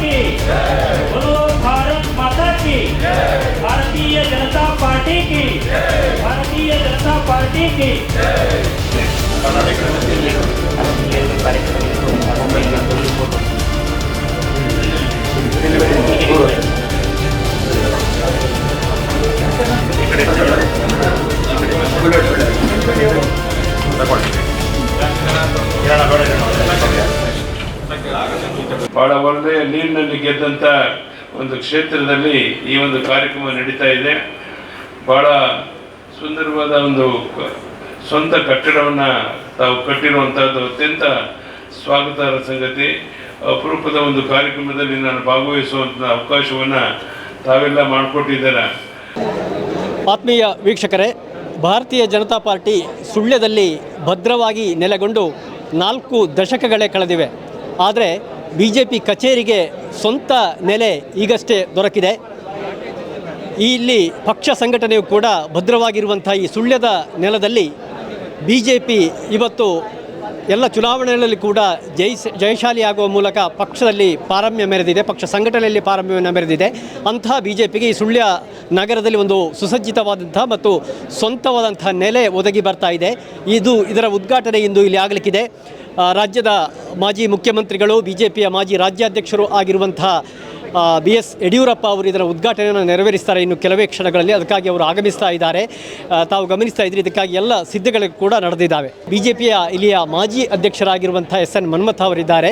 की, बोलो भारत माता की, भारतीय जनता पार्टी की, भारतीय जनता पार्टी की। ಬಹಳ ಒಳ್ಳೆಯ ನೀರಿನಲ್ಲಿ ಗೆದ್ದಂಥ ಒಂದು ಕ್ಷೇತ್ರದಲ್ಲಿ ಈ ಒಂದು ಕಾರ್ಯಕ್ರಮ ನಡೀತಾ ಇದೆ. ಬಹಳ ಸುಂದರವಾದ ಒಂದು ಸ್ವಂತ ಕಟ್ಟಡವನ್ನು ತಾವು ಕಟ್ಟಿರುವಂಥದ್ದು ಅತ್ಯಂತ ಸ್ವಾಗತಾರ್ಹ ಸಂಗತಿ. ಅಪರೂಪದ ಒಂದು ಕಾರ್ಯಕ್ರಮದಲ್ಲಿ ನಾನು ಭಾಗವಹಿಸುವಂಥ ಅವಕಾಶವನ್ನು ತಾವೆಲ್ಲ ಮಾಡಿಕೊಟ್ಟಿದ್ದೀರ. ಆತ್ಮೀಯ ವೀಕ್ಷಕರೇ, ಭಾರತೀಯ ಜನತಾ ಪಾರ್ಟಿ ಸುಳ್ಯದಲ್ಲಿ ಭದ್ರವಾಗಿ ನೆಲೆಗೊಂಡು 4 ದಶಕಗಳೇ ಕಳೆದಿವೆ. ಆದರೆ BJP ಕಚೇರಿಗೆ ಸ್ವಂತ ನೆಲೆ ಈಗಷ್ಟೇ ದೊರಕಿದೆ. ಇಲ್ಲಿ ಪಕ್ಷ ಸಂಘಟನೆಯು ಕೂಡ ಭದ್ರವಾಗಿರುವಂಥ ಈ ಸುಳ್ಯದ ನೆಲದಲ್ಲಿ BJP ಇವತ್ತು ಎಲ್ಲ ಚುನಾವಣೆಗಳಲ್ಲಿ ಕೂಡ ಜಯಶಾಲಿಯಾಗುವ ಮೂಲಕ ಪಕ್ಷದಲ್ಲಿ ಪಾರಮ್ಯ ಮೆರೆದಿದೆ, ಪಕ್ಷ ಸಂಘಟನೆಯಲ್ಲಿ ಪಾರಮ್ಯವನ್ನು ಮೆರೆದಿದೆ. ಅಂತಹ BJPಗೆ ಈ ಸುಳ್ಯ ನಗರದಲ್ಲಿ ಒಂದು ಸುಸಜ್ಜಿತವಾದಂಥ ಮತ್ತು ಸ್ವಂತವಾದಂಥ ನೆಲೆ ಒದಗಿ ಬರ್ತಾ ಇದೆ. ಇದರ ಉದ್ಘಾಟನೆ ಇಂದು ಇಲ್ಲಿ ಆಗಲಿಕ್ಕಿದೆ. ರಾಜ್ಯದ ಮಾಜಿ ಮುಖ್ಯಮಂತ್ರಿಗಳು, BJPಯ ಮಾಜಿ ರಾಜ್ಯಾಧ್ಯಕ್ಷರು ಆಗಿರುವಂಥ BS ಯಡಿಯೂರಪ್ಪ ಅವರು ಇದರ ಉದ್ಘಾಟನೆಯನ್ನು ನೆರವೇರಿಸ್ತಾರೆ ಇನ್ನು ಕೆಲವೇ ಕ್ಷಣಗಳಲ್ಲಿ. ಅದಕ್ಕಾಗಿ ಅವರು ಆಗಮಿಸ್ತಾ ಇದ್ದಾರೆ. ತಾವು ಗಮನಿಸ್ತಾ ಇದ್ರಿ, ಇದಕ್ಕಾಗಿ ಎಲ್ಲ ಸಿದ್ಧಗಳು ಕೂಡ ನಡೆದಿದ್ದಾವೆ. BJPಯ ಇಲ್ಲಿಯ ಮಾಜಿ ಅಧ್ಯಕ್ಷರಾಗಿರುವಂಥ SN ಮನ್ಮಥ ಅವರಿದ್ದಾರೆ.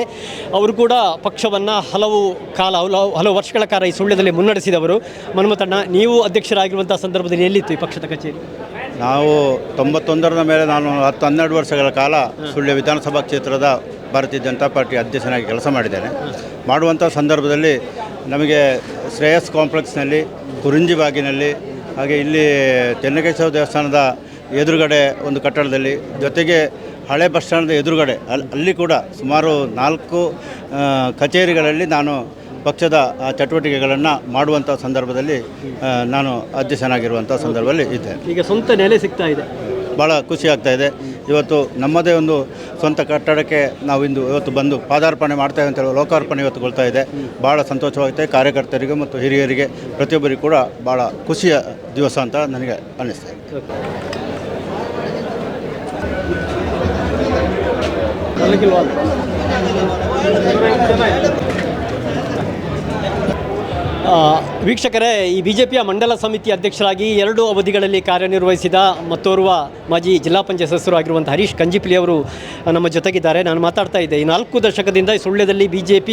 ಅವರು ಕೂಡ ಪಕ್ಷವನ್ನು ಹಲವು ವರ್ಷಗಳ ಕಾಲ ಈ ಸುಳ್ಯದಲ್ಲಿ ಮುನ್ನಡೆಸಿದವರು. ಮನ್ಮಥಣ್ಣ, ನೀವು ಅಧ್ಯಕ್ಷರಾಗಿರುವಂಥ ಸಂದರ್ಭದಲ್ಲಿ ಎಲ್ಲಿತ್ತು ಈ ಪಕ್ಷದ ಕಚೇರಿ? ನಾವು 91ರ ಮೇಲೆ ನಾನು 10-12 ವರ್ಷಗಳ ಕಾಲ ಸುಳ್ಯ ವಿಧಾನಸಭಾ ಕ್ಷೇತ್ರದ ಭಾರತೀಯ ಜನತಾ ಪಾರ್ಟಿ ಅಧ್ಯಕ್ಷನಾಗಿ ಕೆಲಸ ಮಾಡಿದ್ದೇನೆ. ಮಾಡುವಂಥ ಸಂದರ್ಭದಲ್ಲಿ ನಮಗೆ ಶ್ರೇಯಸ್ ಕಾಂಪ್ಲೆಕ್ಸ್ನಲ್ಲಿ, ಕುರಿಂಜಿ ಬಾಗಿನಲ್ಲಿ, ಹಾಗೆ ಇಲ್ಲಿ ಚೆನ್ನಕೇಶವ ದೇವಸ್ಥಾನದ ಎದುರುಗಡೆ ಒಂದು ಕಟ್ಟಡದಲ್ಲಿ, ಜೊತೆಗೆ ಹಳೆ ಬಸ್ ಸ್ಟ್ಯಾಂಡ್ದ ಎದುರುಗಡೆ ಅಲ್ಲಿ ಕೂಡ ಸುಮಾರು 4 ಕಚೇರಿಗಳಲ್ಲಿ ನಾನು ಪಕ್ಷದ ಚಟುವಟಿಕೆಗಳನ್ನು ಮಾಡುವಂಥ ಸಂದರ್ಭದಲ್ಲಿ ನಾನು ಅಧ್ಯಕ್ಷನಾಗಿರುವಂಥ ಸಂದರ್ಭದಲ್ಲಿ ಇದ್ದೇನೆ. ಈಗ ಸ್ವಂತ ನೆಲೆ ಸಿಗ್ತಾ ಇದೆ, ಭಾಳ ಖುಷಿ ಆಗ್ತಾ ಇದೆ. ಇವತ್ತು ನಮ್ಮದೇ ಒಂದು ಸ್ವಂತ ಕಟ್ಟಡಕ್ಕೆ ನಾವು ಇವತ್ತು ಬಂದು ಪಾದಾರ್ಪಣೆ ಮಾಡ್ತೇವೆ ಅಂತೇಳಿ ಲೋಕಾರ್ಪಣೆ ಇವತ್ತುಗೊಳ್ತಾ ಇದೆ. ಭಾಳ ಸಂತೋಷವಾಗುತ್ತೆ. ಕಾರ್ಯಕರ್ತರಿಗೆ ಮತ್ತು ಹಿರಿಯರಿಗೆ ಪ್ರತಿಯೊಬ್ಬರಿಗೂ ಕೂಡ ಭಾಳ ಖುಷಿಯ ದಿವಸ ಅಂತ ನನಗೆ ಅನ್ನಿಸ್ತಾ ಇದೆ. ವೀಕ್ಷಕರೇ, ಈ BJPಯ ಮಂಡಲ ಸಮಿತಿ ಅಧ್ಯಕ್ಷರಾಗಿ 2 ಅವಧಿಗಳಲ್ಲಿ ಕಾರ್ಯನಿರ್ವಹಿಸಿದ ಮತ್ತೋರ್ವ ಮಾಜಿ ಜಿಲ್ಲಾ ಪಂಚಾಯತ್ ಸದಸ್ಯರು ಆಗಿರುವಂಥ ಹರೀಶ್ ಕಂಜಿಪ್ಲಿ ಅವರು ನಮ್ಮ ಜೊತೆಗಿದ್ದಾರೆ. ನಾನು ಮಾತಾಡ್ತಾ ಇದ್ದೆ, ಈ 4 ದಶಕದಿಂದ ಈ ಸುಳ್ಯದಲ್ಲಿ BJP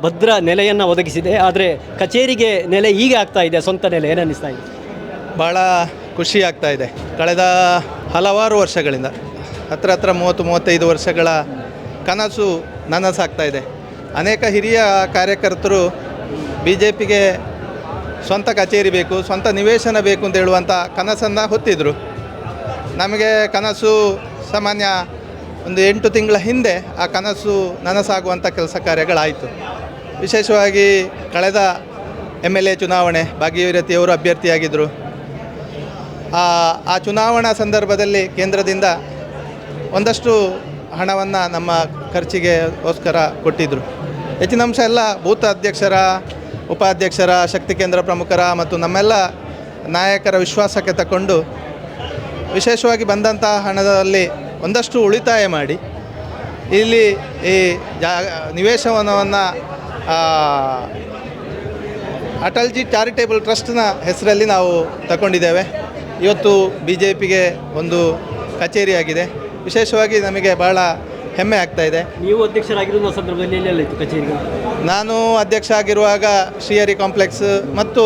ಭದ್ರ ನೆಲೆಯನ್ನು ಒದಗಿಸಿದೆ. ಆದರೆ ಕಚೇರಿಗೆ ನೆಲೆ ಈಗ ಆಗ್ತಾ ಇದೆ, ಸ್ವಂತ ನೆಲೆ. ಏನನ್ನಿಸ್ತಾ ಇದೆ? ಭಾಳ ಖುಷಿ ಆಗ್ತಾ ಇದೆ. ಕಳೆದ ಹಲವಾರು ವರ್ಷಗಳಿಂದ ಹತ್ರ 30-35 ವರ್ಷಗಳ ಕನಸು ನನಸಾಗ್ತಾ ಇದೆ. ಅನೇಕ ಹಿರಿಯ ಕಾರ್ಯಕರ್ತರು BJPಗೆ ಸ್ವಂತ ಕಚೇರಿ ಬೇಕು, ಸ್ವಂತ ನಿವೇಶನ ಬೇಕು ಅಂತ ಹೇಳುವಂಥ ಕನಸನ್ನು ಹೊತ್ತಿದ್ರು. ನಮಗೆ ಕನಸು ಸಾಮಾನ್ಯ ಒಂದು 8 ತಿಂಗಳ ಹಿಂದೆ ಆ ಕನಸು ನನಸಾಗುವಂಥ ಕೆಲಸ ಕಾರ್ಯಗಳಾಯಿತು. ವಿಶೇಷವಾಗಿ ಕಳೆದ MLA ಚುನಾವಣೆ ಭಾಗೀರಥಿಯವರು ಅಭ್ಯರ್ಥಿಯಾಗಿದ್ದರು. ಆ ಚುನಾವಣಾ ಸಂದರ್ಭದಲ್ಲಿ ಕೇಂದ್ರದಿಂದ ಒಂದಷ್ಟು ಹಣವನ್ನು ನಮ್ಮ ಖರ್ಚಿಗೆಗೋಸ್ಕರ ಕೊಟ್ಟಿದ್ದರು. ಹೆಚ್ಚಿನ ಅಂಶ ಎಲ್ಲ ಬೂತ್ ಅಧ್ಯಕ್ಷರ, ಉಪಾಧ್ಯಕ್ಷರ, ಶಕ್ತಿ ಕೇಂದ್ರ ಪ್ರಮುಖರ ಮತ್ತು ನಮ್ಮೆಲ್ಲ ನಾಯಕರ ವಿಶ್ವಾಸಕ್ಕೆ ತಗೊಂಡು ವಿಶೇಷವಾಗಿ ಬಂದಂಥ ಹಣದಲ್ಲಿ ಒಂದಷ್ಟು ಉಳಿತಾಯ ಮಾಡಿ ಇಲ್ಲಿ ಈ ನಿವೇಶನವನ್ನು ಅಟಲ್ಜಿ ಚಾರಿಟೇಬಲ್ ಟ್ರಸ್ಟ್ನ ಹೆಸರಲ್ಲಿ ನಾವು ತಗೊಂಡಿದ್ದೇವೆ. ಇವತ್ತು BJPಗೆ ಒಂದು ಕಚೇರಿಯಾಗಿದೆ. ವಿಶೇಷವಾಗಿ ನಮಗೆ ಭಾಳ ಹೆಮ್ಮೆ ಆಗ್ತಾ ಇದೆ. ನೀವು ಅಧ್ಯಕ್ಷರಾಗಿರುವ ಸಂದರ್ಭದಲ್ಲಿ ಎಲ್ಲೆಲ್ಲಿತ್ತು ಕಚೇರಿಗಳು? ನಾನು ಅಧ್ಯಕ್ಷ ಆಗಿರುವಾಗ ಶ್ರೀಹರಿ ಕಾಂಪ್ಲೆಕ್ಸ್ ಮತ್ತು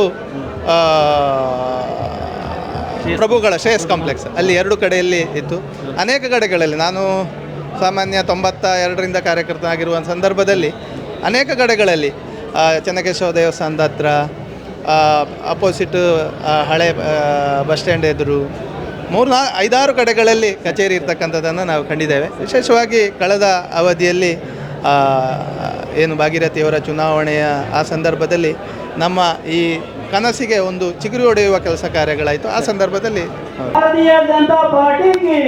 ಪ್ರಭುಗಳ ಶ್ರೇಯಸ್ ಕಾಂಪ್ಲೆಕ್ಸ್ ಅಲ್ಲಿ 2 ಕಡೆಯಲ್ಲಿ ಇತ್ತು. ಅನೇಕ ಕಡೆಗಳಲ್ಲಿ ನಾನು ಸಾಮಾನ್ಯ 92ರಿಂದ ಕಾರ್ಯಕರ್ತನಾಗಿರುವ ಸಂದರ್ಭದಲ್ಲಿ ಅನೇಕ ಕಡೆಗಳಲ್ಲಿ ಚೆನ್ನಕೇಶವ ದೇವಸ್ಥಾನದ ಹತ್ರ, ಅಪೋಸಿಟ್ ಹಳೆ ಬಸ್ ಸ್ಟ್ಯಾಂಡ್ ಎದುರು 3-5-6 ಕಡೆಗಳಲ್ಲಿ ಕಚೇರಿ ಇರ್ತಕ್ಕಂಥದ್ದನ್ನು ನಾವು ಕಂಡಿದ್ದೇವೆ. ವಿಶೇಷವಾಗಿ ಕಳೆದ ಅವಧಿಯಲ್ಲಿ ಏನು ಭಾಗೀರಥಿಯವರ ಚುನಾವಣೆಯ ಆ ಸಂದರ್ಭದಲ್ಲಿ ನಮ್ಮ ಈ ಕನಸಿಗೆ ಒಂದು ಚಿಗುರು ಹೊಡೆಯುವ ಕೆಲಸ ಕಾರ್ಯಗಳಾಯಿತು. ಆ ಸಂದರ್ಭದಲ್ಲಿ ಭಾರತೀಯ ಜನತಾ ಪಾರ್ಟಿಗೆ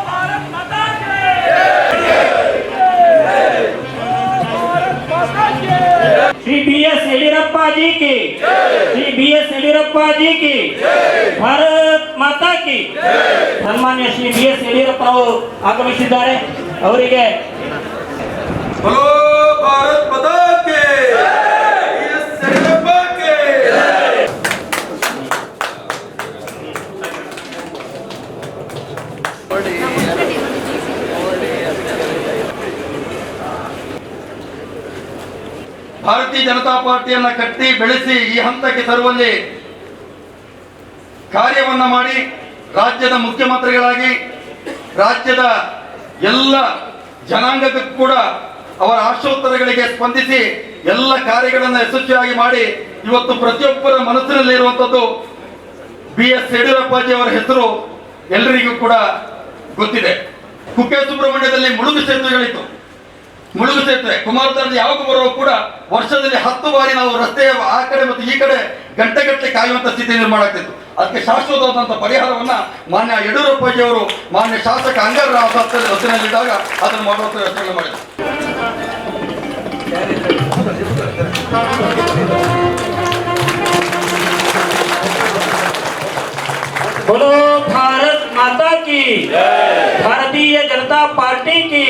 ಭಾರತ್ ಮಾತಾ जी की, श्री BS येडियुरप्पा जी की, ಭಾರತ್ ಮಾತಾ ಕಿ. ಸನ್ಮಾನ್ಯ ಶ್ರೀ BS येडियुरप्पा ಅವರು ಆಗಮಿಸಿದ್ದಾರೆ. ಅವರಿಗೆ बोलो भारत माता के BS येडियुरप्पा के ಭಾರತೀಯ ಜನತಾ ಪಾರ್ಟಿಯನ್ನ ಕಟ್ಟಿ ಬೆಳೆಸಿ ಈ ಹಂತಕ್ಕೆ ತರುವಲ್ಲಿ ಕಾರ್ಯವನ್ನ ಮಾಡಿ ರಾಜ್ಯದ ಮುಖ್ಯಮಂತ್ರಿಗಳಾಗಿ ರಾಜ್ಯದ ಎಲ್ಲ ಜನಾಂಗಕ್ಕೂ ಕೂಡ ಅವರ ಆಶೋತ್ತರಗಳಿಗೆ ಸ್ಪಂದಿಸಿ ಎಲ್ಲ ಕಾರ್ಯಗಳನ್ನು ಯಶಸ್ವಿಯಾಗಿ ಮಾಡಿ ಇವತ್ತು ಪ್ರತಿಯೊಬ್ಬರ ಮನಸ್ಸಿನಲ್ಲಿ ಇರುವಂಥದ್ದು BS ಯಡಿಯೂರಪ್ಪಾಜಿ ಅವರ ಹೆಸರು ಎಲ್ಲರಿಗೂ ಕೂಡ ಗೊತ್ತಿದೆ. ಕುಕ್ಕೆ ಸುಬ್ರಹ್ಮಣ್ಯದಲ್ಲಿ ಮುಳುಗು ಸೇತುವೆಗಳಿತ್ತು. ಮುಳುಗು ಸೇತುವೆ ಕುಮಾರಧಾರ ಯಾವಾಗ ಬರುವ ಕೂಡ ವರ್ಷದಲ್ಲಿ 10 ಬಾರಿ ನಾವು ರಸ್ತೆಯ ಆ ಕಡೆ ಮತ್ತು ಈ ಕಡೆ ಗಂಟೆಗಟ್ಟಲೆ ಕಾಯುವಂತ ಸ್ಥಿತಿ ನಿರ್ಮಾಣ ಆಗ್ತಿತ್ತು. ಅದಕ್ಕೆ ಶಾಶ್ವತವಾದಂತಹ ಪರಿಹಾರವನ್ನ ಮಾನ್ಯ ಯಡಿಯೂರಪ್ಪಾಜಿ ಅವರು ಮಾನ್ಯ ಶಾಸಕ ಅಂಗಾರ ಹೊತ್ತಿನಲ್ಲಿದ್ದಾಗ ಅದನ್ನು ಮಾಡುವಂತ ಯೋಚನೆ ಮಾಡಿದರು. बोलो भारत माता की, ಭಾರತೀಯ ಜನತಾ ಪಾರ್ಟಿ ಕಿ.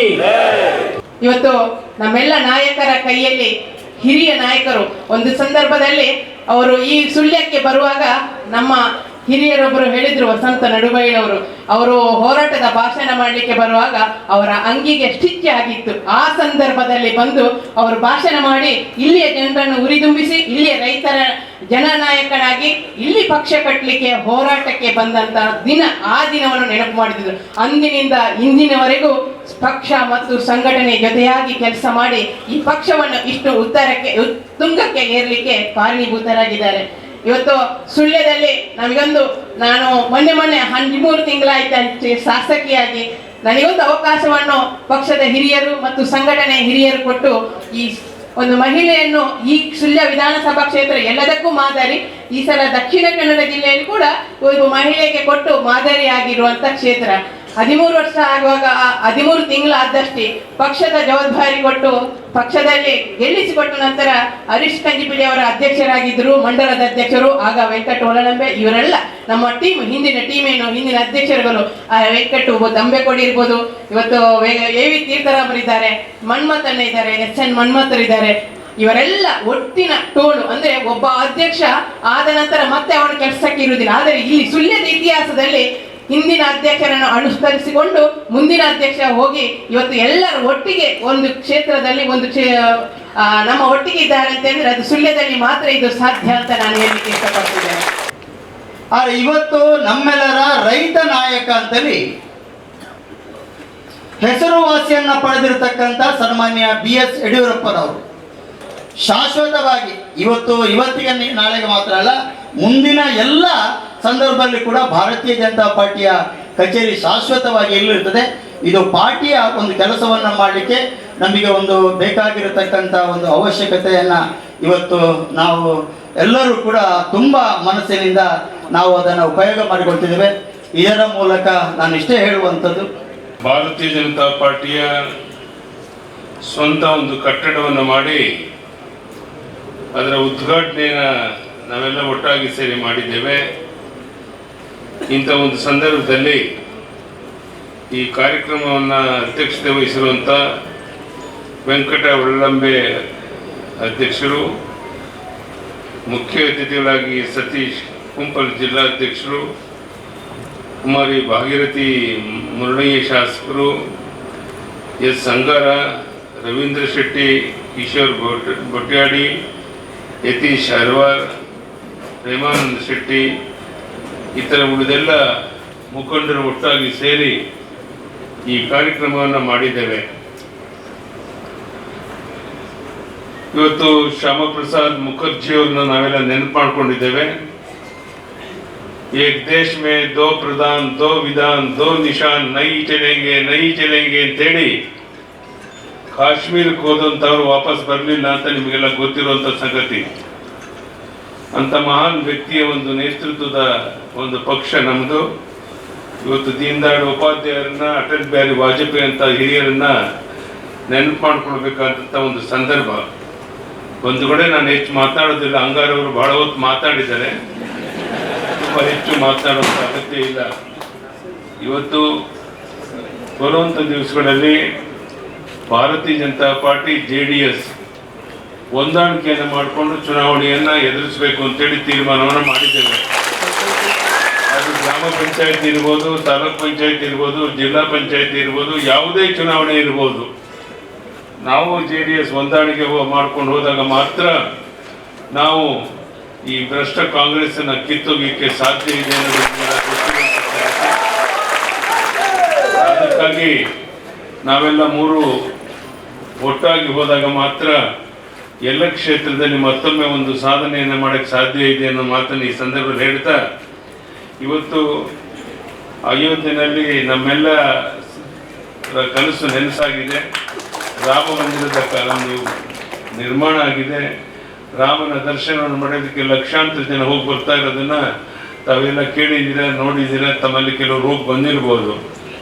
ಇವತ್ತು ನಮ್ಮೆಲ್ಲ ನಾಯಕರ ಕೈಯಲ್ಲಿ ಹಿರಿಯ ನಾಯಕರು ಒಂದು ಸಂದರ್ಭದಲ್ಲಿ ಅವರು ಈ ಸುಳ್ಯಕ್ಕೆ ಬರುವಾಗ ನಮ್ಮ ಹಿರಿಯರೊಬ್ಬರು ಹೇಳಿದ್ರು, ವಸಂತ ನಡುಬೈಲವರು, ಅವರು ಹೋರಾಟದ ಭಾಷಣ ಮಾಡಲಿಕ್ಕೆ ಬರುವಾಗ ಅವರ ಅಂಗಿಗೆ ಸ್ಟಿಚ್ ಆಗಿತ್ತು. ಆ ಸಂದರ್ಭದಲ್ಲಿ ಬಂದು ಅವರು ಭಾಷಣ ಮಾಡಿ ಇಲ್ಲಿಯ ಜನರನ್ನು ಉರಿದುಂಬಿಸಿ ಇಲ್ಲಿಯ ರೈತರ ಜನನಾಯಕನಾಗಿ ಇಲ್ಲಿ ಪಕ್ಷ ಕಟ್ಟಲಿಕ್ಕೆ ಹೋರಾಟಕ್ಕೆ ಬಂದಂತ ದಿನ, ಆ ದಿನವನ್ನು ನೆನಪು ಮಾಡಿದ್ರು. ಅಂದಿನಿಂದ ಇಂದಿನವರೆಗೂ ಪಕ್ಷ ಮತ್ತು ಸಂಘಟನೆ ಜೊತೆಯಾಗಿ ಕೆಲಸ ಮಾಡಿ ಈ ಪಕ್ಷವನ್ನು ಇಷ್ಟು ತುಂಗಕ್ಕೆ ಏರ್ಲಿಕ್ಕೆ ಕಾರಣೀಭೂತರಾಗಿದ್ದಾರೆ. ಇವತ್ತು ಸುಳ್ಯದಲ್ಲಿ ನಾನು ಮೊನ್ನೆ 13 ತಿಂಗಳಾಯ್ತು ಶಾಸಕಿಯಾಗಿ ನನಗೊಂದು ಅವಕಾಶವನ್ನು ಪಕ್ಷದ ಹಿರಿಯರು ಮತ್ತು ಸಂಘಟನೆ ಹಿರಿಯರು ಕೊಟ್ಟು ಈ ಒಂದು ಮಹಿಳೆಯನ್ನು ಈ ಸುಳ್ಯ ವಿಧಾನಸಭಾ ಕ್ಷೇತ್ರ ಎಲ್ಲದಕ್ಕೂ ಮಾದರಿ. ಈ ಸಲ ದಕ್ಷಿಣ ಕನ್ನಡ ಜಿಲ್ಲೆಯಲ್ಲಿ ಕೂಡ ಒಂದು ಮಹಿಳೆಗೆ ಕೊಟ್ಟು ಮಾದರಿಯಾಗಿರುವಂತ ಕ್ಷೇತ್ರ. 13 ವರ್ಷ ಆಗುವಾಗ 13 ತಿಂಗಳಾದಷ್ಟೇ ಪಕ್ಷದ ಜವಾಬ್ದಾರಿ ಕೊಟ್ಟು ಪಕ್ಷದಲ್ಲಿ ಗೆಲ್ಲಿಸಿಕೊಟ್ಟ ನಂತರ ಹರೀಶ್ ಕಂಜಿಪಿಡಿ ಅವರ ಅಧ್ಯಕ್ಷರಾಗಿದ್ದರು, ಮಂಡಲದ ಅಧ್ಯಕ್ಷರು. ಆಗ ವೆಂಕಟ ಒಳನಂಬೆ ಇವರೆಲ್ಲ ನಮ್ಮ ಟೀಮ್, ಹಿಂದಿನ ಅಧ್ಯಕ್ಷರುಗಳು ವೆಂಕಟ ದಂಬೆಕೊಡಿ ಇರ್ಬೋದು, ಇವತ್ತು AV ತೀರ್ಥರಾಮರಿದ್ದಾರೆ, ಮನ್ಮಥಣ್ಣ ಇದ್ದಾರೆ, SN ಮನ್ಮಥರಿದ್ದಾರೆ. ಇವರೆಲ್ಲ ಒಟ್ಟಿನ ಟೋಳು. ಅಂದ್ರೆ ಒಬ್ಬ ಅಧ್ಯಕ್ಷ ಆದ ನಂತರ ಮತ್ತೆ ಅವನ ಕೆಲಸಕ್ಕೆ ಇರುವುದಿಲ್ಲ. ಆದರೆ ಇಲ್ಲಿ ಸುಳ್ಯದ ಇತಿಹಾಸದಲ್ಲಿ ಹಿಂದಿನ ಅಧ್ಯಕ್ಷರನ್ನು ಅನುಸರಿಸಿಕೊಂಡು ಮುಂದಿನ ಅಧ್ಯಕ್ಷ ಹೋಗಿ ಇವತ್ತು ಎಲ್ಲರೂ ಒಟ್ಟಿಗೆ ಒಂದು ಕ್ಷೇತ್ರದಲ್ಲಿ ನಮ್ಮ ಒಟ್ಟಿಗೆ ಇದ್ದಾರೆ ಅಂತ ಹೇಳಿದ್ರೆ ಅದು ಸುಳ್ಯದಲ್ಲಿ ಮಾತ್ರ ಇದು ಸಾಧ್ಯ ಅಂತ ನಾನು ಹೇಳಲಿಕ್ಕೆ ಇಷ್ಟಪಡ್ತಿದ್ದೇನೆ. ಆದರೆ ಇವತ್ತು ನಮ್ಮೆಲ್ಲರ ರೈತ ನಾಯಕ ಅಂತೇಳಿ ಹೆಸರುವಾಸಿಯನ್ನ ಪಡೆದಿರತಕ್ಕಂಥ ಸನ್ಮಾನ್ಯ BS ಯಡಿಯೂರಪ್ಪನವರು ಶಾಶ್ವತವಾಗಿ ಇವತ್ತಿಗೆ ನಾಳೆಗೆ ಮಾತ್ರ ಅಲ್ಲ, ಮುಂದಿನ ಎಲ್ಲ ಸಂದರ್ಭದಲ್ಲಿ ಕೂಡ ಭಾರತೀಯ ಜನತಾ ಪಾರ್ಟಿಯ ಕಚೇರಿ ಶಾಶ್ವತವಾಗಿ ಎಲ್ಲಿರ್ತದೆ. ಇದು ಪಾರ್ಟಿಯ ಒಂದು ಕೆಲಸವನ್ನು ಮಾಡಲಿಕ್ಕೆ ನಮಗೆ ಒಂದು ಬೇಕಾಗಿರತಕ್ಕಂಥ ಒಂದು ಅವಶ್ಯಕತೆಯನ್ನು ಇವತ್ತು ನಾವು ಎಲ್ಲರೂ ಕೂಡ ತುಂಬ ಮನಸ್ಸಿನಿಂದ ನಾವು ಅದನ್ನು ಉಪಯೋಗ ಮಾಡಿಕೊಳ್ತಿದ್ದೇವೆ. ಇದರ ಮೂಲಕ ನಾನು ಇಷ್ಟೇ ಹೇಳುವಂಥದ್ದು, ಭಾರತೀಯ ಜನತಾ ಪಾರ್ಟಿಯ ಸ್ವಂತ ಒಂದು ಕಟ್ಟಡವನ್ನು ಮಾಡಿ ಅದರ ಉದ್ಘಾಟನೆಯನ್ನು ನಾವೆಲ್ಲ ಒಟ್ಟಾಗಿ ಸೇರಿ ಮಾಡಿದ್ದೇವೆ. ಇಂಥ ಒಂದು ಸಂದರ್ಭದಲ್ಲಿ ಈ ಕಾರ್ಯಕ್ರಮವನ್ನು ಅಧ್ಯಕ್ಷತೆ ವಹಿಸಿರುವಂಥ ವೆಂಕಟ ಒಳ್ಳಂಬೆ ಅಧ್ಯಕ್ಷರು, ಮುಖ್ಯ ಅತಿಥಿಗಳಾಗಿ ಸತೀಶ್ ಕುಂಪಲ್ ಜಿಲ್ಲಾಧ್ಯಕ್ಷರು, ಕುಮಾರಿ ಭಾಗೀರಥಿ ಮುರಳಯ್ಯ ಶಾಸಕರು, ಎಸ್ ಅಂಗಾರ, ರವೀಂದ್ರ ಶೆಟ್ಟಿ, ಕಿಶೋರ್ ಬೊಟ್ಯಾಡಿ, ಯತೀಶ್ ಅರ್ವಾರ್, ಪ್ರೇಮಾನಂದ ಶೆಟ್ಟಿ, ಇತರ ಉಳಿದೆಲ್ಲ ಮುಖಂಡರು ಒಟ್ಟಾಗಿ ಸೇರಿ ಈ ಕಾರ್ಯಕ್ರಮವನ್ನು ಮಾಡಿದ್ದೇವೆ. ಇವತ್ತು ಶ್ಯಾಮಪ್ರಸಾದ್ ಮುಖರ್ಜಿಯವ್ರನ್ನ ನಾವೆಲ್ಲ ನೆನಪು ಮಾಡ್ಕೊಂಡಿದ್ದೇವೆ. ಏಕ್ ದೇಶ್ ಮೇ ದೋ ಪ್ರಧಾನ್, ದೋ ವಿಧಾನ್, ದೋ ನಿಶಾನ್, ನೈ ಚಲೆಂಗೆ ಅಂತೇಳಿ ಕಾಶ್ಮೀರಕ್ಕೆ ಹೋದಂಥವ್ರು ವಾಪಸ್ ಬರಲಿಲ್ಲ ಅಂತ ನಿಮಗೆಲ್ಲ ಗೊತ್ತಿರುವಂಥ ಸಂಗತಿ. ಅಂತ ಮಹಾನ್ ವ್ಯಕ್ತಿಯ ಒಂದು ನೇತೃತ್ವದ ಒಂದು ಪಕ್ಷ ನಮ್ಮದು. ಇವತ್ತು ದೀನ್ ದಯಾಳ್ ಉಪಾಧ್ಯಾಯರನ್ನ, ಅಟಲ್ ಬಿಹಾರಿ ವಾಜಪೇಯಿ ಅಂತ ಹಿರಿಯರನ್ನ ನೆನಪು ಮಾಡ್ಕೊಳ್ಬೇಕಾದಂಥ ಒಂದು ಸಂದರ್ಭ. ಒಂದು ಕಡೆ ನಾನು ಹೆಚ್ಚು ಮಾತನಾಡೋದಿಲ್ಲ, ಅಂಗಾರವರು ಬಹಳ ಹೊತ್ತು ಮಾತಾಡಿದ್ದಾರೆ, ತುಂಬ ಹೆಚ್ಚು ಮಾತನಾಡುವಂಥ ಅಗತ್ಯ ಇಲ್ಲ. ಇವತ್ತು ಬರುವಂಥ ದಿವಸಗಳಲ್ಲಿ ಭಾರತೀಯ ಜನತಾ ಪಾರ್ಟಿ JDS ಹೊಂದಾಣಿಕೆಯನ್ನು ಮಾಡಿಕೊಂಡು ಚುನಾವಣೆಯನ್ನು ಎದುರಿಸಬೇಕು ಅಂತೇಳಿ ತೀರ್ಮಾನವನ್ನು ಮಾಡಿದ್ದೇವೆ. ಅದು ಗ್ರಾಮ ಪಂಚಾಯತ್ ಇರ್ಬೋದು, ತಾಲೂಕ್ ಪಂಚಾಯತ್ ಇರ್ಬೋದು, ಜಿಲ್ಲಾ ಪಂಚಾಯತ್ ಇರ್ಬೋದು, ಯಾವುದೇ ಚುನಾವಣೆ ಇರ್ಬೋದು, ನಾವು JDS ಹೊಂದಾಣಿಕೆ ಮಾಡ್ಕೊಂಡು ಹೋದಾಗ ಮಾತ್ರ ನಾವು ಈ ಭ್ರಷ್ಟ ಕಾಂಗ್ರೆಸ್ಸನ್ನು ಕಿತ್ತೋಗಲಿಕ್ಕೆ ಸಾಧ್ಯ ಇದೆ ಅನ್ನೋದನ್ನ ಅದಕ್ಕಾಗಿ ನಾವೆಲ್ಲ ಮೂರು ಒಟ್ಟಾಗಿ ಹೋದಾಗ ಮಾತ್ರ ಎಲ್ಲ ಕ್ಷೇತ್ರದಲ್ಲಿ ಮತ್ತೊಮ್ಮೆ ಒಂದು ಸಾಧನೆಯನ್ನು ಮಾಡೋಕ್ಕೆ ಸಾಧ್ಯ ಇದೆ ಅನ್ನೋ ಮಾತನ್ನು ಈ ಸಂದರ್ಭದಲ್ಲಿ ಹೇಳ್ತಾ, ಇವತ್ತು ಅಯೋಧ್ಯೆಯಲ್ಲಿ ನಮ್ಮೆಲ್ಲ ಕನಸು ನೆನಸಾಗಿದೆ. ರಾಮ ಮಂದಿರದ ಒಂದು ನಿರ್ಮಾಣ ಆಗಿದೆ. ರಾಮನ ದರ್ಶನವನ್ನು ಮಾಡೋದಕ್ಕೆ ಲಕ್ಷಾಂತರ ಜನ ಹೋಗಿ ಬರ್ತಾ ಇರೋದನ್ನ ತಾವೆಲ್ಲ ಕೇಳಿದ್ದೀರಾ, ನೋಡಿದ್ದೀರಾ, ತಮ್ಮಲ್ಲಿ ಕೆಲವರು ಹೋಗಿ ಬಂದಿರ್ಬೋದು.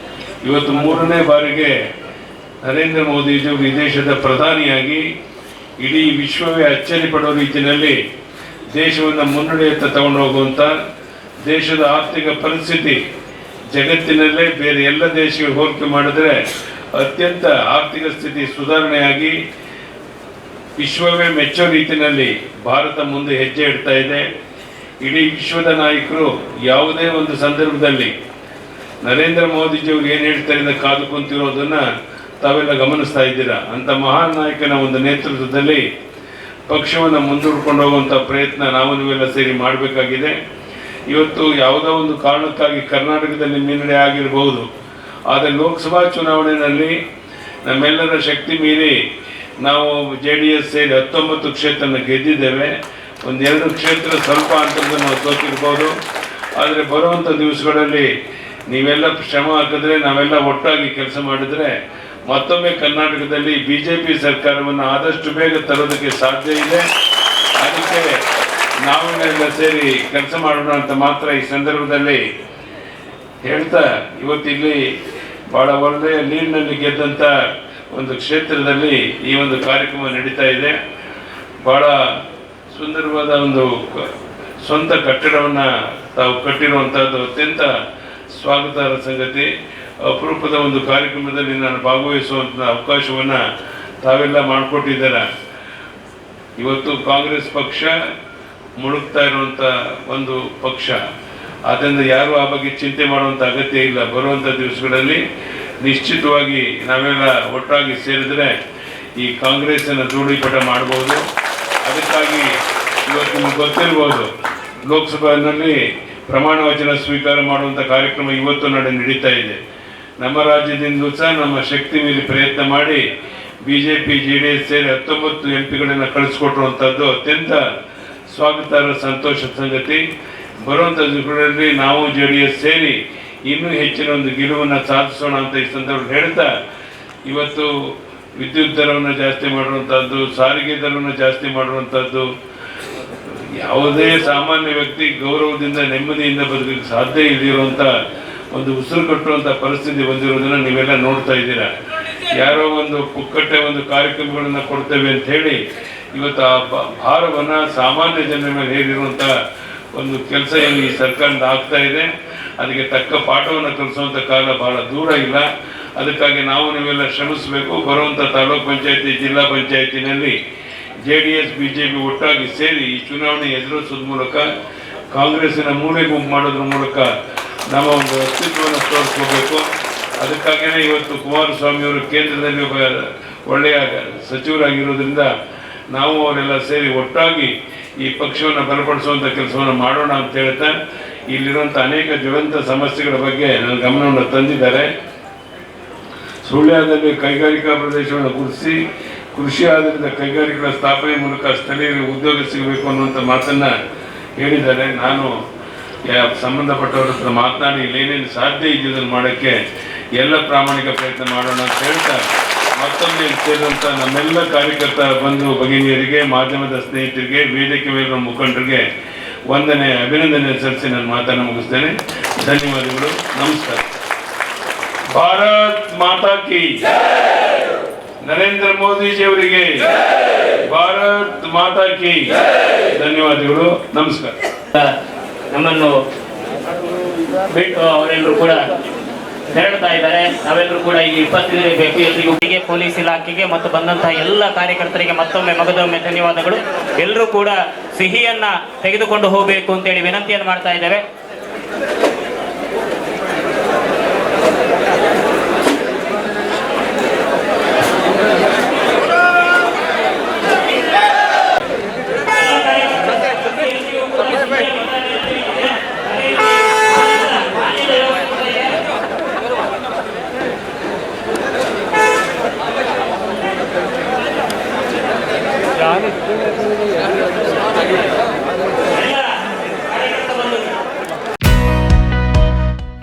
ಇವತ್ತು 3ನೇ ಬಾರಿಗೆ ನರೇಂದ್ರ ಮೋದಿಜಿಯವರು ಈ ದೇಶದ ಪ್ರಧಾನಿಯಾಗಿ ಇಡೀ ವಿಶ್ವವೇ ಅಚ್ಚರಿ ಪಡುವ ರೀತಿಯಲ್ಲಿ ದೇಶವನ್ನು ಮುನ್ನಡೆಯತ್ತ ತಗೊಂಡು ಹೋಗುವಂಥ, ದೇಶದ ಆರ್ಥಿಕ ಪರಿಸ್ಥಿತಿ ಜಗತ್ತಿನಲ್ಲೇ ಬೇರೆ ಎಲ್ಲ ದೇಶಗಳಿಗೆ ಹೋಲಿಕೆ ಮಾಡಿದ್ರೆ ಅತ್ಯಂತ ಆರ್ಥಿಕ ಸ್ಥಿತಿ ಸುಧಾರಣೆಯಾಗಿ ವಿಶ್ವವೇ ಮೆಚ್ಚೋ ರೀತಿಯಲ್ಲಿ ಭಾರತ ಮುಂದೆ ಹೆಜ್ಜೆ ಇಡ್ತಾ ಇದೆ. ಇಡೀ ವಿಶ್ವದ ನಾಯಕರು ಯಾವುದೇ ಒಂದು ಸಂದರ್ಭದಲ್ಲಿ ನರೇಂದ್ರ ಮೋದಿಜಿಯವರು ಏನು ಹೇಳ್ತಾರೆ ಅಂತ ಕಾದು ಕುಂತಿರೋದನ್ನ ತಾವೆಲ್ಲ ಗಮನಿಸ್ತಾ ಇದ್ದೀರಾ. ಅಂತ ಮಹಾನ್ ನಾಯಕನ ಒಂದು ನೇತೃತ್ವದಲ್ಲಿ ಪಕ್ಷವನ್ನು ಮುಂದೂಡ್ಕೊಂಡು ಹೋಗುವಂಥ ಪ್ರಯತ್ನ ನಾವು ನೀವೆಲ್ಲ ಸೇರಿ ಮಾಡಬೇಕಾಗಿದೆ. ಇವತ್ತು ಯಾವುದೋ ಒಂದು ಕಾರಣಕ್ಕಾಗಿ ಕರ್ನಾಟಕದಲ್ಲಿ ಮುನ್ನಡೆ ಆಗಿರಬಹುದು, ಆದರೆ ಲೋಕಸಭಾ ಚುನಾವಣೆಯಲ್ಲಿ ನಮ್ಮೆಲ್ಲರ ಶಕ್ತಿ ಮೀರಿ ನಾವು JDS ಸೇರಿ 19 ಕ್ಷೇತ್ರನ ಗೆದ್ದಿದ್ದೇವೆ. 1-2 ಕ್ಷೇತ್ರ ಸ್ವಲ್ಪ ಅಂತಂದ್ರೆ ನಾವು ಸೋತಿರ್ಬೋದು. ಆದರೆ ಬರುವಂಥ ದಿವಸಗಳಲ್ಲಿ ನೀವೆಲ್ಲ ಶ್ರಮ ಹಾಕಿದ್ರೆ, ನಾವೆಲ್ಲ ಒಟ್ಟಾಗಿ ಕೆಲಸ ಮಾಡಿದರೆ ಮತ್ತೊಮ್ಮೆ ಕರ್ನಾಟಕದಲ್ಲಿ BJP ಸರ್ಕಾರವನ್ನು ಆದಷ್ಟು ಬೇಗ ತರೋದಕ್ಕೆ ಸಾಧ್ಯ ಇದೆ. ಅದಕ್ಕೆ ನಾವೆಲ್ಲ ಸೇರಿ ಕೆಲಸ ಮಾಡೋಣ ಅಂತ ಮಾತ್ರ ಈ ಸಂದರ್ಭದಲ್ಲಿ ಹೇಳ್ತಾ, ಇವತ್ತಿಲ್ಲಿ ಭಾಳ ಒಳ್ಳೆಯ ಲೀಡ್ನಲ್ಲಿ ಗೆದ್ದಂಥ ಒಂದು ಕ್ಷೇತ್ರದಲ್ಲಿ ಈ ಒಂದು ಕಾರ್ಯಕ್ರಮ ನಡೀತಾ ಇದೆ. ಭಾಳ ಸುಂದರವಾದ ಒಂದು ಸ್ವಂತ ಕಟ್ಟಡವನ್ನು ತಾವು ಕಟ್ಟಿರುವಂಥದ್ದು ಅತ್ಯಂತ ಸ್ವಾಗತಾರ್ಹ ಸಂಗತಿ. ಅಪರೂಪದ ಒಂದು ಕಾರ್ಯಕ್ರಮದಲ್ಲಿ ನಾನು ಭಾಗವಹಿಸುವಂಥ ಅವಕಾಶವನ್ನು ತಾವೆಲ್ಲ ಮಾಡಿಕೊಟ್ಟಿದ್ದಾರೆ. ಇವತ್ತು ಕಾಂಗ್ರೆಸ್ ಪಕ್ಷ ಮುಳುಗ್ತಾ ಇರುವಂಥ ಒಂದು ಪಕ್ಷ, ಆದ್ದರಿಂದ ಯಾರೂ ಆ ಬಗ್ಗೆ ಚಿಂತೆ ಮಾಡುವಂಥ ಅಗತ್ಯ ಇಲ್ಲ. ಬರುವಂಥ ದಿವಸಗಳಲ್ಲಿ ನಿಶ್ಚಿತವಾಗಿ ನಾವೆಲ್ಲ ಒಟ್ಟಾಗಿ ಸೇರಿದರೆ ಈ ಕಾಂಗ್ರೆಸ್ಸನ್ನು ಧೂಳೀಪಟ ಮಾಡ್ಬೋದು. ಅದಕ್ಕಾಗಿ ಇವತ್ತು ನಿಮಗೆ ಗೊತ್ತಿರ್ಬೋದು, ಲೋಕಸಭೆಯಲ್ಲಿ ಪ್ರಮಾಣ ವಚನ ಸ್ವೀಕಾರ ಮಾಡುವಂಥ ಕಾರ್ಯಕ್ರಮ ಇವತ್ತು ನಡೀತಾ ಇದೆ. ನಮ್ಮ ರಾಜ್ಯದಿಂದಲೂ ಸಹ ನಮ್ಮ ಶಕ್ತಿ ಮೀರಿ ಪ್ರಯತ್ನ ಮಾಡಿ BJP JDS ಸೇರಿ 19 MP ಕಳಿಸ್ಕೊಟ್ಟಿರುವಂಥದ್ದು ಅತ್ಯಂತ ಸ್ವಾಗತಾರ್ಹ ಸಂತೋಷದ ಸಂಗತಿ. ಬರುವಂಥ ದಿನಗಳಲ್ಲಿ ನಾವು JDS ಸೇರಿ ಇನ್ನೂ ಹೆಚ್ಚಿನ ಒಂದು ಗೆಲುವನ್ನು ಸಾಧಿಸೋಣ ಅಂತ ಈ ಸಂದರ್ಭದಲ್ಲಿ ಹೇಳ್ತಾ, ಇವತ್ತು ವಿದ್ಯುತ್ ದರವನ್ನು ಜಾಸ್ತಿ ಮಾಡುವಂಥದ್ದು, ಸಾರಿಗೆ ದರವನ್ನು ಜಾಸ್ತಿ ಮಾಡುವಂಥದ್ದು, ಯಾವುದೇ ಸಾಮಾನ್ಯ ವ್ಯಕ್ತಿ ಗೌರವದಿಂದ ನೆಮ್ಮದಿಯಿಂದ ಬದುಕಲಿಕ್ಕೆ ಸಾಧ್ಯ ಇಲ್ಲಿರುವಂಥ ಒಂದು ಉಸಿರು ಕಟ್ಟುವಂಥ ಪರಿಸ್ಥಿತಿ ಬಂದಿರೋದನ್ನು ನೀವೆಲ್ಲ ನೋಡ್ತಾ ಇದ್ದೀರಾ. ಯಾರೋ ಒಂದು ಪುಕ್ಕಟ್ಟೆ ಒಂದು ಕಾರ್ಯಕ್ರಮಗಳನ್ನು ಕೊಡ್ತೇವೆ ಅಂತ ಹೇಳಿ ಇವತ್ತು ಆ ಭಾರವನ್ನು ಸಾಮಾನ್ಯ ಜನರ ಮೇಲೆ ಹೇರಿರುವಂಥ ಒಂದು ಕೆಲಸ ಏನು ಈ ಸರ್ಕಾರದಿಂದ ಆಗ್ತಾ ಇದೆ. ಅದಕ್ಕೆ ತಕ್ಕ ಪಾಠವನ್ನು ಕಲಿಸುವಂಥ ಕಾಲ ಬಹಳ ದೂರ ಇಲ್ಲ. ಅದಕ್ಕಾಗಿ ನಾವು ನೀವೆಲ್ಲ ಶ್ರಮಿಸಬೇಕು. ಬರುವಂಥ ತಾಲೂಕ್ ಪಂಚಾಯತಿ, ಜಿಲ್ಲಾ ಪಂಚಾಯತಿನಲ್ಲಿ JDS BJP ಒಟ್ಟಾಗಿ ಸೇರಿ ಈ ಚುನಾವಣೆ ಎದುರಿಸೋದ್ರ ಮೂಲಕ, ಕಾಂಗ್ರೆಸ್ಸಿನ ಮೂಲೆ ಗುಂಪು ಮಾಡೋದ್ರ ಮೂಲಕ ನಮ್ಮ ಒಂದು ಅಸ್ತಿತ್ವವನ್ನು ತೋರಿಸ್ಕೋಬೇಕು. ಅದಕ್ಕಾಗಿಯೇ ಇವತ್ತು ಕುಮಾರಸ್ವಾಮಿಯವರು ಕೇಂದ್ರದಲ್ಲಿ ಒಬ್ಬ ಒಳ್ಳೆಯ ಸಚಿವರಾಗಿರೋದ್ರಿಂದ ನಾವು ಅವರೆಲ್ಲ ಸೇರಿ ಒಟ್ಟಾಗಿ ಈ ಪಕ್ಷವನ್ನು ಬಲಪಡಿಸುವಂಥ ಕೆಲಸವನ್ನು ಮಾಡೋಣ ಅಂತ ಹೇಳ್ತಾ, ಇಲ್ಲಿರುವಂಥ ಅನೇಕ ಜ್ವಲಂತ ಸಮಸ್ಯೆಗಳ ಬಗ್ಗೆ ನನ್ನ ಗಮನವನ್ನು ತಂದಿದ್ದಾರೆ. ಸುಳ್ಯದಲ್ಲಿ ಕೈಗಾರಿಕಾ ಪ್ರದೇಶವನ್ನು ಗುರುತಿಸಿ ಕೃಷಿ ಆಧಾರಿತ ಕೈಗಾರಿಕೆಗಳ ಸ್ಥಾಪನೆ ಮೂಲಕ ಸ್ಥಳೀಯರಿಗೆ ಉದ್ಯೋಗ ಸಿಗಬೇಕು ಅನ್ನುವಂಥ ಮಾತನ್ನು ಹೇಳಿದ್ದಾರೆ. ನಾನು ಸಂಬಂಧಪಟ್ಟವ್ರ ಹತ್ರ ಮಾತನಾಡಿ ಇಲ್ಲೇನೇನು ಸಾಧ್ಯ ಇದೆಯದನ್ನು ಮಾಡೋಕ್ಕೆ ಎಲ್ಲ ಪ್ರಾಮಾಣಿಕ ಪ್ರಯತ್ನ ಮಾಡೋಣ ಅಂತ ಹೇಳ್ತಾ, ಮತ್ತೊಮ್ಮೆ ಸೇರಿದಂಥ ನಮ್ಮೆಲ್ಲ ಕಾರ್ಯಕರ್ತರ ಬಂಧು ಭಗಿನಿಯರಿಗೆ, ಮಾಧ್ಯಮದ ಸ್ನೇಹಿತರಿಗೆ, ವೇದಿಕೆ ಮೇಲಿನ ಮುಖಂಡರಿಗೆ ವಂದನೆ, ಅಭಿನಂದನೆ ಸಲ್ಲಿಸಿ ನನ್ನ ಮಾತನ್ನು ಮುಗಿಸ್ತೇನೆ. ಧನ್ಯವಾದಗಳು. ನಮಸ್ಕಾರ. ಭಾರತ್ ಮಾತಾ ಕಿ, ನರೇಂದ್ರ ಮೋದಿಜಿ ಅವರಿಗೆ ಭಾರತ್ ಮಾತಾ ಕಿ ಧನ್ಯವಾದಗಳು. ನಮಸ್ಕಾರ. ನಮ್ಮನ್ನು ಬಿಟ್ಟು ಅವರೆಲ್ಲರೂ ಕೂಡ ತೆರಳುತ್ತಾ ಇದ್ದಾರೆ. ನಾವೆಲ್ಲರೂ ಕೂಡ ಇಲ್ಲಿ ಉಪಸ್ಥಿತರಿರಬೇಕು. ಎಲ್ರಿಗೂ ಪೊಲೀಸ್ ಇಲಾಖೆಗೆ ಮತ್ತು ಬಂದಂತಹ ಎಲ್ಲ ಕಾರ್ಯಕರ್ತರಿಗೆ ಮತ್ತೊಮ್ಮೆ ಮಗದೊಮ್ಮೆ ಧನ್ಯವಾದಗಳು. ಎಲ್ಲರೂ ಕೂಡ ಸಿಹಿಯನ್ನ ತೆಗೆದುಕೊಂಡು ಹೋಗಬೇಕು ಅಂತೇಳಿ ವಿನಂತಿಯನ್ನು ಮಾಡ್ತಾ ಇದ್ದೇವೆ.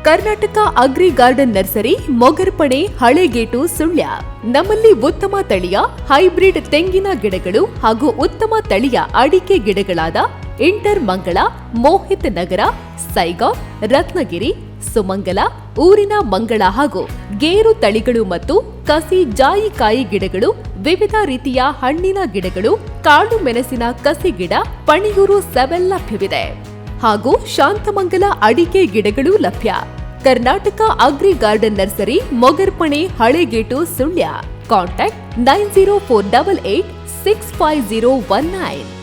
Karnataka agri garden nursery, Mogarpane, Halegate, Sullia. ನಮ್ಮಲ್ಲಿ ಉತ್ತಮ ತಳಿಯ ಹೈಬ್ರಿಡ್ ತೆಂಗಿನ ಗಿಡಗಳು ಹಾಗೂ ಉತ್ತಮ ತಳಿಯ ಅಡಿಕೆ ಗಿಡಗಳಾದ ಇಂಟರ್ ಮಂಗಳ, ಮೋಹಿತ್ ನಗರ, ಸೈಗಾವ್, ರತ್ನಗಿರಿ, ಸುಮಂಗಲ, ಊರಿನ ಮಂಗಳ ಹಾಗೂ ಗೇರು ತಳಿಗಳು ಮತ್ತು ಕಸಿ ಜಾಯಿಕಾಯಿ ಗಿಡಗಳು, ವಿವಿಧ ರೀತಿಯ ಹಣ್ಣಿನ ಗಿಡಗಳು, ಕಾಳು ಮೆಣಸಿನ ಕಸಿ ಗಿಡ, ಪಣಿಯೂರು ಸೆವೆಲ್ ಲಭ್ಯವಿದೆ ಹಾಗೂ ಶಾಂತಮಂಗಲ ಅಡಿಕೆ ಗಿಡಗಳು ಲಭ್ಯ. Karnataka agri garden nursery, Mogarpane, Halegate, Sullia. Contact 9048865019.